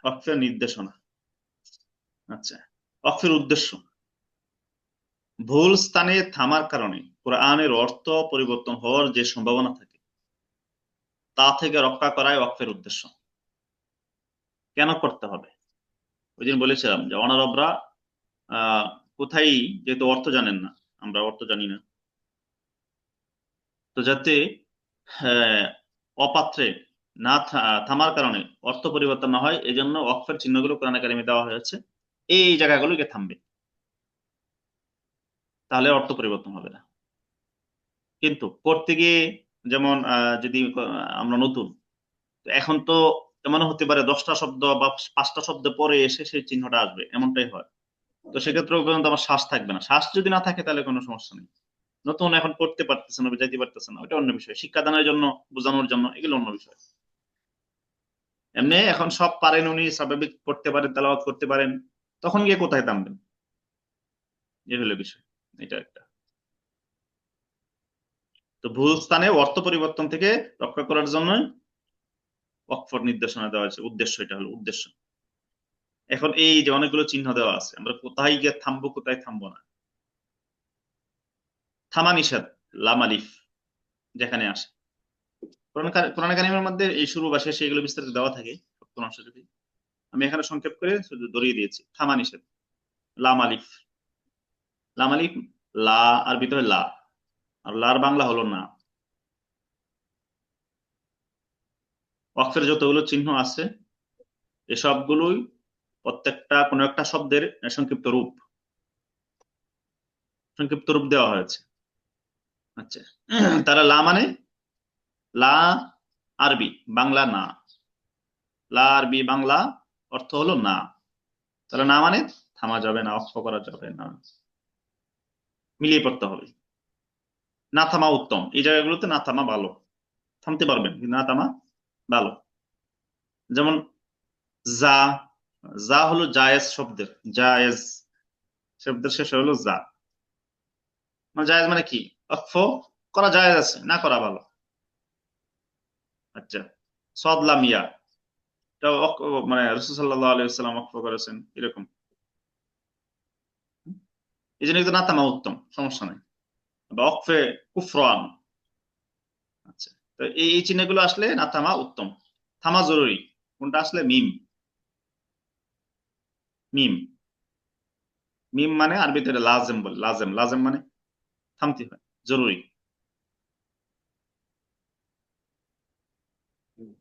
ওয়াকফের নির্দেশনা। আচ্ছা, ওয়াকফের উদ্দেশ্য। ভুল স্থানে থামার কারণে কোরআনের অর্থ পরিবর্তন হওয়ার যে সম্ভাবনা থাকে তা থেকে রক্ষা করাই ওয়াকফের উদ্দেশ্য। কেন করতে হবে? ওই দিন বলেছিলাম যে অনারবরা আহ কোথায়, যেহেতু অর্থ জানেন না, আমরা অর্থ জানি না, তো যাতে অপাত্রে না থামার কারণে অর্থ পরিবর্তন না হয়, এই জন্য ওয়াকফের চিহ্নগুলো কোরআন কারিমে দেওয়া হয়েছে, এই জায়গাগুলোকে থামবে, তাহলে অর্থ পরিবর্তন হবে না। কিন্তু করতে গিয়ে যেমন যদি আমরা নতুন, তো এখন তো এমন হতে পারে 10টা শব্দ বা 5টা শব্দ পরে এসে সেই চিহ্নটা আসবে, এমনটাই হয়। তো সেক্ষেত্রে পর্যন্ত আমার শ্বাস থাকবে না, শ্বাস যদি না থাকে তাহলে কোনো সমস্যা নেই। নতুন এখন পড়তে পারতেছে না, যাইতে পারতেছে না, ওটা অন্য বিষয়। শিক্ষাদানের জন্য, বোঝানোর জন্য, এগুলো অন্য বিষয়। এমনি এখন সব পারেন, উনি স্বাভাবিক পড়তে পারেন, তেলাওয়াত করতে পারেন, তখন গিয়ে কোথায় থামবেন? এই হলো বিষয়, এটা একটা। তো ভুল স্থানে অর্থ পরিবর্তন থেকে রক্ষা করার জন্য ওয়াকফের নির্দেশনা দেওয়া হয়েছে, উদ্দেশ্য, এটা হলো উদ্দেশ্য। এখন এই যে অনেকগুলো চিহ্ন দেওয়া আছে, আমরা কোথায় গিয়ে থামবো, কোথায় থামবো না। থামা নিষেধ, লাম আলিফ যেখানে আসে কোরআন কারিমের মধ্যে, এই শুরু বা শেষে এগুলো বিস্তারিত দেওয়া থাকে কোন অংশ যদি। আমি এখানে সংক্ষেপ করে শুধু ধরিয়ে দিয়েছি। থামা নিষেধ, লাম আলিফ। লাম আলিফ, লা, আর ভিতরে লা, আর লার বাংলা হলো না। ওয়াকফের যতগুলো চিহ্ন আছে এসবগুলোই প্রত্যেকটা কোনো একটা শব্দের সংক্ষিপ্ত রূপ, সংক্ষিপ্ত রূপ দেওয়া হয়েছে। আচ্ছা, তারা লা মানে, লা আরবি, বাংলা না। লা আরবি বাংলা অর্থ হলো না। তাহলে না মানে থামা যাবে না, অক্ষ করা যাবে না, মিলিয়ে পড়তে হবে। না থামা উত্তম, এই জায়গাগুলোতে না থামা ভালো। থামতে পারবেন কিন্তু না থামা ভালো। যেমন যা, যা হলো জায়েজ শব্দের, জায়েজ শব্দের শেষে হলো যা। মানে জায়েজ মানে কি? অক্ষ করা জায়েজ আছে, না করা ভালো। আচ্ছা, সদলাম ইয়া, এটা মানে রাসূল সাল্লাল্লাহু আলাইহি ওয়াসাল্লাম অক্ষ করেছেন, এরকম। এই জন্য কিন্তু না থামা উত্তম, সমস্যা নাই। বা অক্ফে কুফরান। আচ্ছা, তো এই চিহ্নগুলো আসলে না থামা উত্তম। থামা জরুরি কোনটা আসলে? মিম। মিম, মিম মানে আরবিতে এটা লাজেম বলে, লাজেম, লাজেম মানে থামতে হয়, জরুরি।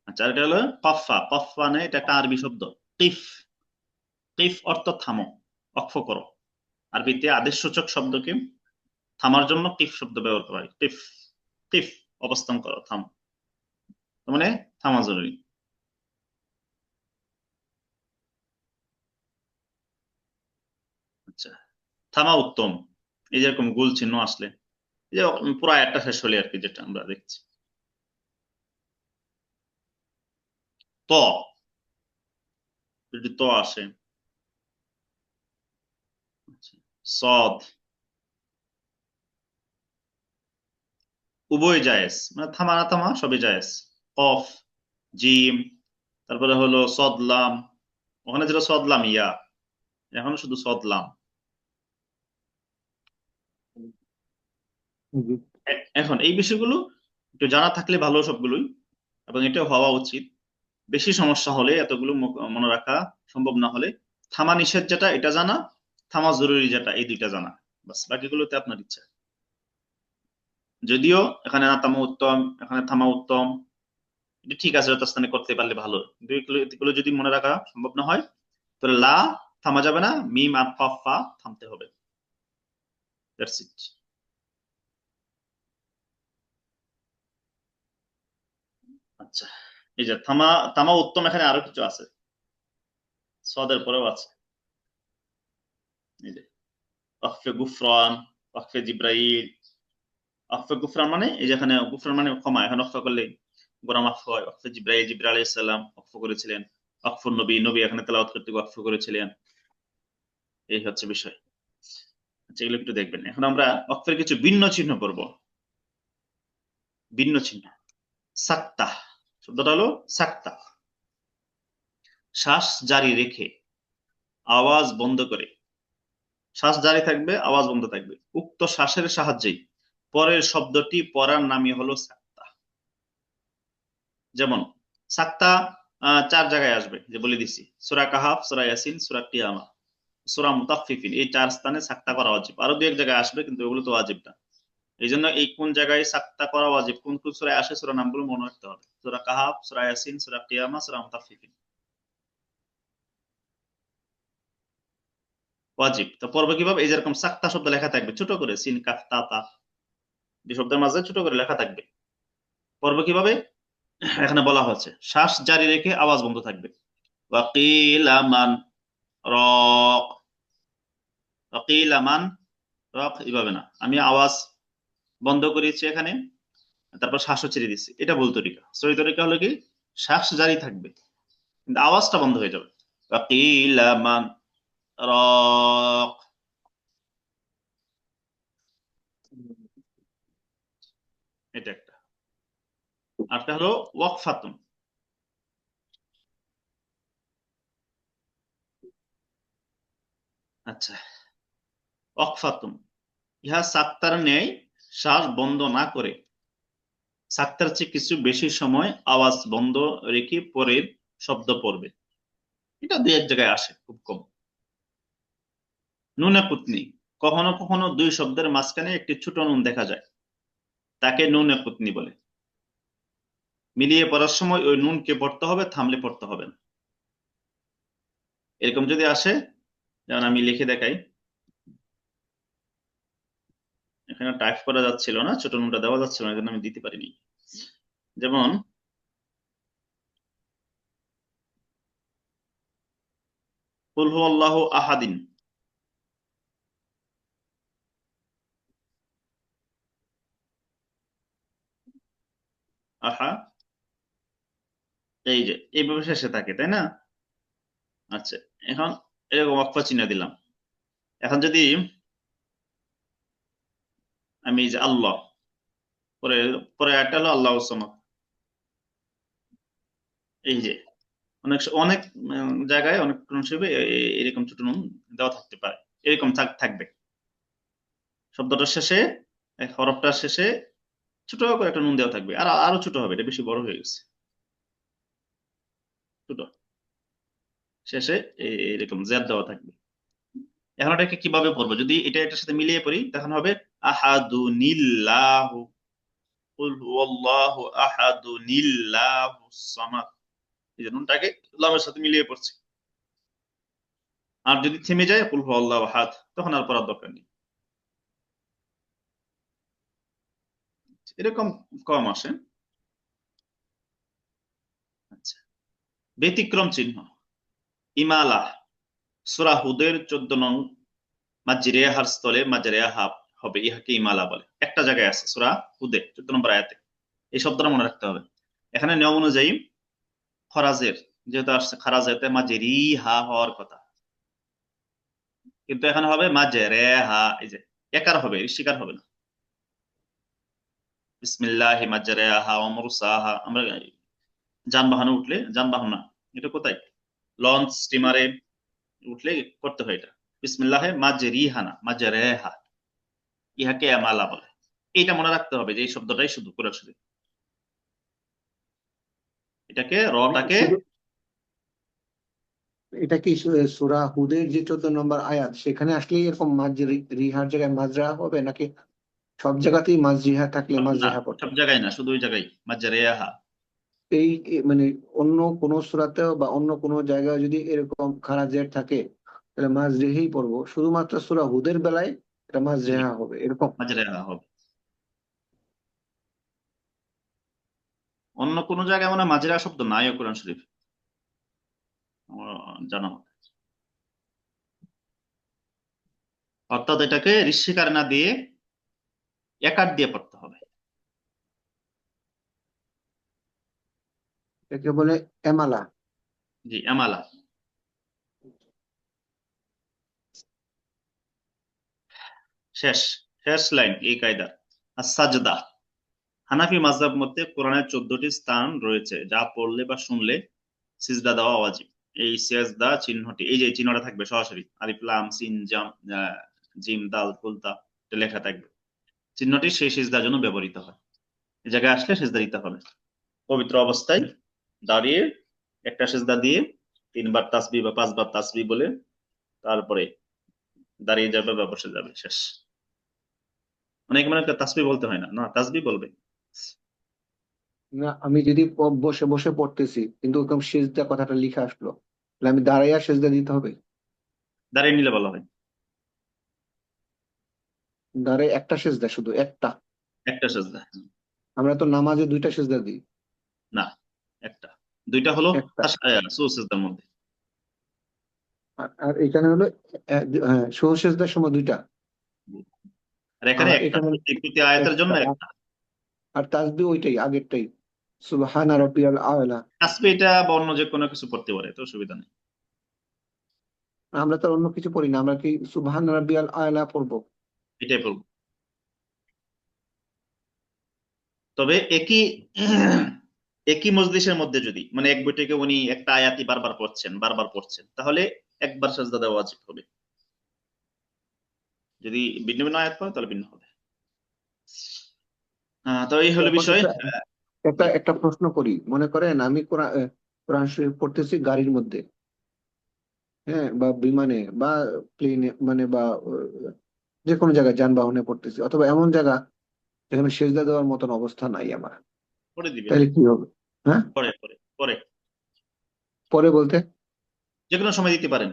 আচ্ছা, আর এটা হলো কফা। কফা মানে এটা একটা আরবি শব্দ, কিফ। কিফ অর্থ থামো, অক্ষ করো। আরবিতে আদেশসূচক শব্দকে থামার জন্য কিফ শব্দ ব্যবহার করা হয়। কিফ, কিফ অবস্থান করো, থামো, তার মানে থামা জরুরি। আচ্ছা, থামা উত্তম, এই যেরকম গোল চিহ্ন আসলে, এই যে পুরো একটা শেষ হলে আর কি, যেটা আমরা দেখছি। ত, যদি ত আসে। আচ্ছা, সদ, উভয় জায়েজ, মানে থামা না থামা সবই জায়েজ। কফ, জিম, তারপরে হলো সদলাম, ওখানে যেটা সদলাম ইয়া, এখন শুধু সদলাম। জি। এখন এই বিষয়গুলো একটু জানা থাকলে ভালো সবগুলোই, এবং এটা হওয়া উচিত। বেশি সমস্যা হলে এতগুলো মনে রাখা সম্ভব না হলে থামা নিষেধ যেটা এটা জানা, থামা জরুরি যেটা, এই দুইটা জানা, বাস। বাকিগুলোতে আপনার ইচ্ছা। যদিও এখানে না থামা উত্তম, এখানে থামা উত্তম, এটা ঠিক আছে, যথাস্থানে করতে পারলে ভালো। কিন্তু এগুলো যদি মনে রাখা সম্ভব না হয়, তাহলে লা থামা যাবে না, মিম আর কফ ফা থামতে হবে। That's it. আচ্ছা, এই যে থামা, থামা উত্তম, এখানে আরো কিছু আছে, সদের পরেও আছে। এই যে ওয়াকফে গুফরান, ওয়াকফে জিব্রাইল। ওয়াকফে গুফরান মানে এই যে এখানে গুফরান মানে ক্ষমা, এখন ওয়াকফা করলে গুনাহ মাফ হয়। ওয়াকফে জিব্রাইল, জিব্রাইল আলাইহিস সালাম ওয়াকফ করেছিলেন। ওয়াকফুন নবী, নবী এখানে তেলাওয়াত করতে ওয়াকফ করেছিলেন। এই হচ্ছে বিষয়। আচ্ছা, এগুলো একটু দেখবেন। এখন আমরা ওয়াকফের কিছু ভিন্ন চিহ্ন পড়ব। ভিন্ন চিহ্ন, সাক্তা, শব্দটা হলো সাক্তা। শ্বাস জারি রেখে আওয়াজ বন্ধ করে, শ্বাস জারি থাকবে আওয়াজ বন্ধ থাকবে, উক্ত শ্বাসের সাহায্যেই পরের শব্দটি পড়ার নামই হলো সাক্তা। যেমন সাক্তা 4 জায়গায় আসবে, যে বলে দিছি, সূরা কাহাফ, সূরা ইয়াসিন, সূরা কিয়ামা, সূরা মুতাফফিফিন, এই 4 স্থানে সাক্তা করা ওয়াজিব। আরো 2-1 জায়গায় আসবে, কিন্তু ওগুলো তো ওয়াজিব না। এই জন্য এই কোন জায়গায় সাক্তা করা ওয়াজিব, কোন কোন সূরায় আসে, সূরা নামগুলো মনে রাখতে হবে। সূরা কাহাফ, সূরা ইয়াসিন, সূরা কিয়ামা, সূরা মুতাফফিফিন ওয়াজিব। তো পড়বে কিভাবে? এই যেরকম সাক্তা শব্দ লেখা থাকবে ছোট করে, সিন কাফ তা তা, যে শব্দের মাঝে ছোট করে লেখা থাকবে, পড়বে কিভাবে? এখানে বলা হচ্ছে শ্বাস জারি রেখে আওয়াজ বন্ধ থাকবে। ওয়াকিলা মান রক, ওয়াকিলা মান রক, এইভাবে না, আমি আওয়াজ বন্ধ করেছি এখানে, তারপর শ্বাসও ছেড়ে দিচ্ছি, এটা ভুল তরিকা। সহি তরিকা হলো কি, শ্বাস জারি থাকবে কিন্তু আওয়াজটা বন্ধ হয়ে যাবে। ওয়াকিলা মান রক, এটা একটা। আরটা হলো ওয়াকফাতুন। আচ্ছা, ওয়াকফাতুন, ইহা সাক্তার ন্যায় শ্বাস বন্ধ না করে সাক্তার চেয়ে কিছু বেশি সময় আওয়াজ বন্ধ রেখে পরের শব্দ পড়বে। এটা 2-1 জায়গায় আসে, খুব কম। নুনে কুতনি, কখনো কখনো 2 শব্দের মাঝখানে একটি ছোট নুন দেখা যায়, তাকে নুনে কুতনি বলে। মিলিয়ে পড়ার সময় ওই নুনকে পড়তে হবে, থামলে পড়তে হবে না। এরকম যদি আসে, যেমন আমি লিখে দেখাই, এখানে টাইপ করা যাচ্ছিল না, ছোট নুনটা দেওয়া যাচ্ছিল না, এই জন্য আমি দিতে পারিনি। যেমন কুল হুয়াল্লাহু আহাদিন, আহা, এই যে এইভাবে শেষে থাকে, তাই না? আচ্ছা, এখন এরকম ওয়াকফা চিহ্ন দিলাম। এখন যদি আমি এই যে আল্লাহ, পরে পরে একটা হলো আল্লাহ সামাদ, এই যে অনেক অনেক জায়গায় অনেক হিসেবে এরকম ছোট নুন দেওয়া থাকতে পারে, এরকম থাকবে শব্দটার শেষে, হরফটার শেষে ছোট করে একটা নুন দেওয়া থাকবে, আর আরো ছোট হবে, এটা বেশি বড় হয়ে গেছে, ছোট শেষে এরকম জেদ দেওয়া থাকবে। এখন এটাকে কিভাবে পড়বো? যদি এটা এটার সাথে মিলিয়ে পড়ি, তখন হবে আহাদুনিল্লাহু, কুল হুয়াল্লাহু আহাদুনিল্লাহুস সামাদ, এই যে নুনটাকে লামের সাথে মিলিয়ে পড়ছি। আর যদি থেমে যায় কুল হুয়াল্লাহু আহাদ, তখন আর পড়ার দরকার নেই। এরকম কম আসে। আচ্ছা, ব্যতিক্রম চিহ্ন, ইমালা, সূরা হুদের 14 নং মাজরিয়াহার স্থলে মাজরিয়াহা হবে, ইহাকে ইমালা বলে। একটা জায়গায় আছে সূরা হুদে 14 নম্বর আয়াতে, এই শব্দটা মনে রাখতে হবে। এখানে নিয়ম অনুযায়ী খরাজের যেহেতু আসছে, খারাজেতে মাজরিহা হওয়ার কথা, কিন্তু এখানে হবে মাজরিহা, এই যে একার হবে, শিকার হবে না। বিসমিল্লাহি মাজরিহা ওয়া মুরসাহা, আমরা যানবাহনে উঠলে, যানবাহন না, এটা কোথায়, লঞ্চ স্টিমারে উঠলে করতে হয় এটা, বিসমিল্লাহে মাজরিহা না মাজরিহা, ইহাকে আমালা বলে। এটা মনে রাখতে হবে যে এই শব্দটাই শুধু কোরআন শরীফ, এটাকে রটাকে, শুধু এটা কি সূরা হুদের যে 14 নম্বর আয়াত, সেখানে আসলে এরকম রিহার জায়গায় মাজরা হবে, নাকি সব জায়গাতেই মাজরিহা থাকলে না মাজরিহা পড়তে সব হবে? জায়গায় না, শুধু ওই জায়গায় মাজরিহা। মানে অন্য কোন সূরাতেও বা অন্য কোন জায়গায় যদি এরকম খারা জের থাকে, তাহলে মাজরিহাই পড়বো, শুধুমাত্র সূরা হুদের বেলায় এটা জি, মাজরিহা হবে এরকম? মাজরিহা হবে। অন্য কোন জায়গায় মানে মাজরিহা শব্দ নাই কোরআন শরীফ, আমার জানা মতে। অর্থাৎ এটাকে ঋষিকার না দিয়ে একার দিয়ে পড়তে হবে। একে বলে এমালা। জি, আমালা। শেষ, শেষ লাইন এই কায়দা, সাজদা। হানাফি মাযহাব মতে কোরআনের 14টি স্থান রয়েছে যা পড়লে বা শুনলে সিজদা দেওয়া ওয়াজিব। এই সেজদা চিহ্নটি, এই যে চিহ্নটা থাকবে সরাসরি আলিফ লাম সিন জাম জিম দাল কুলতা, এটা লেখা থাকবে, চিহ্নটি সেই সিজদার জন্য ব্যবহৃত হয়। এই জায়গায় আসলে সিজদা দিতে হবে। পবিত্র অবস্থায় দাঁড়িয়ে একটা সিজদা দিয়ে 3 বার তাসবিহ বা 5 বার তাসবিহ বলে তারপরে দাঁড়িয়ে যাবে বা বসে যাবে, শেষ। অনেক মনে করে তাসবিহ বলতে হয় না, না তাসবিহ বলবে। না, আমি যদি বসে বসে পড়তেছি কিন্তু ওরকম সেজদা কথাটা লিখে আসলো, তাহলে আমি দাঁড়াইয়া সেজদা দিতে হবে? দাঁড়িয়ে নিলে বলা হয়। দাঁড়ায় একটা সেজদা, শুধু একটা? একটা সেজদা। আমরা তো নামাজে দুইটা সেজদা দিই। না, একটা। দুইটা হলো একটা। সুজদার মধ্যে। আর আর এখানে হলো হ্যাঁ, সহ সেজদার সময় দুইটা। আর এখানে আর একটা, এখানে প্রতি আয়াতের জন্য একটা। একটা। আর তাসবিহ ওইটাই, আগেরটাই, সুবহানা রাব্বিয়াল আলা। তাসবিহ এটা বা অন্য যে কোনো কিছু পড়তে পারে, তো অসুবিধা নেই। আমরা তো আর অন্য কিছু পড়ি না, আমরা কি সুবহানা রাব্বিয়াল আলা পড়বো? এটাই বলবো। তবে একই একই মজলিসের মধ্যে যদি মানে এক বই থেকে উনি একটা আয়াতই বারবার পড়ছেন, তাহলে একবার সাজদা দেওয়া ওয়াজিব হবে। যদি ভিন্ন ভিন্ন আয়াত পড়ে তাহলে ভিন্ন হবে। তো এই হলো এখন বিষয়। একটা একটা জি। একটা প্রশ্ন করি, মনে করেন আমি কোরআন কোরআন শরীফ পড়তেছি গাড়ির মধ্যে, হ্যাঁ, বা বিমানে বা প্লেনে, মানে বা যে কোনো জায়গায় যানবাহনে পড়তেছি, অথবা এমন জায়গা যেখানে সেজদা দেওয়ার মতন অবস্থা নাই আমার, পড়ে দিবেন। তাহলে কি হবে? হ্যাঁ, পরে পরে পরে পরে বলতে? যে কোনো সময় দিতে পারেন,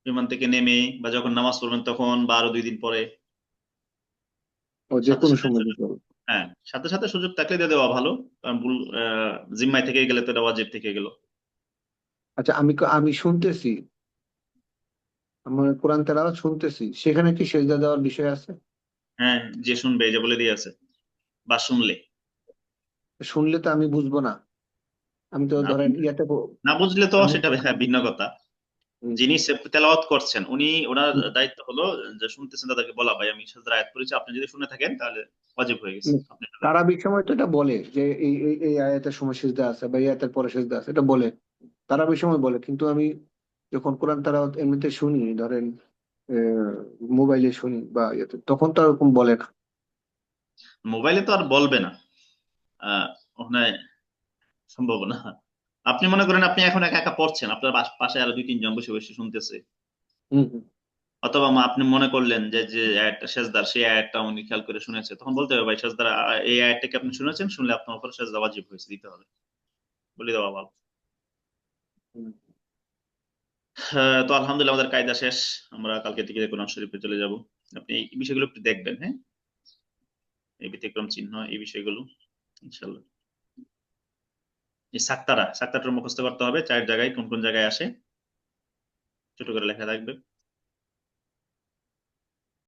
বিমান থেকে নেমে বা যখন নামাজ পড়বেন তখন, বা আরো 2 দিন পরে। ও, যে সাথে কোনো সাথে সময় সুযোগ, দিতে হবে? হ্যাঁ সাথে সাথে সুযোগ থাকলে দিয়ে দেওয়া ভালো, কারণ ভুল জিম্মায় থেকে গেলে তো এটা ওয়াজিব থেকে গেল। আচ্ছা, আমি শুনতেছি, আমার কোরআন তেলাওয়াত শুনতেছি, সেখানে কি সেজদা দেওয়ার বিষয় আছে? হ্যাঁ, যে শুনবে এই যে বলে দিয়ে আছে, বা শুনলে। শুনলে তো আমি বুঝবো না, আমি তো না ধরেন ইয়াতে না বুঝলে তো আমি সেটা ভিন্ন কথা। যিনি তেলাওয়াত করছেন ওনার দায়িত্ব হলো যে শুনতেছেন তাদেরকে বলা, ভাই আমি সাজদার আয়াত পড়েছি, আপনি যদি শুনে থাকেন তাহলে ওয়াজিব হয়ে গেছে, আপনি এটা করেন। তারাবির সময় তো এটা বলে যে এই আয়াতের সময় সিজদা আছে বা এই আয়াতের পরে সিজদা আছে, এটা বলে, তারাবির সময় বলে। কিন্তু আমি যখন কোরআন তেলাওয়াত এমনিতে শুনি, ধরেন মোবাইলে শুনি বা ইয়েতে, তখন তো এরকম বলে না। মোবাইলে তো আর বলবে না, আহ ওখানে সম্ভব না। আপনি মনে করেন আপনি এখন একা একা পড়ছেন, আপনার পাশে আরো 2-3 জন বসে বসে শুনতেছে, হম হম। অথবা আপনি মনে করলেন যে যে আয়াতটা সেজদার, সেই আয়াতটা উনি খেয়াল করে শুনেছে, তখন বলতে হবে ভাই সেজদার এই আয়াতটাকে আপনি শুনেছেন, শুনলে আপনার উপর সেজদা ওয়াজিব হয়েছে, দিতে হবে, বলে দেওয়া ভালো। হম। তো আলহামদুলিল্লাহ আমাদের কায়দা শেষ, আমরা কালকে থেকে কোরআন শরীফে চলে যাব। আপনি এই বিষয়গুলো একটু দেখবেন, হ্যাঁ, এই ব্যতিক্রম চিহ্ন, এই বিষয়গুলো ইনশাল্লাহ। এই সাক্তাটা মুখস্থ করতে হবে, 4 জায়গায় কোন কোন জায়গায় আসে, ছোট করে লেখা থাকবে।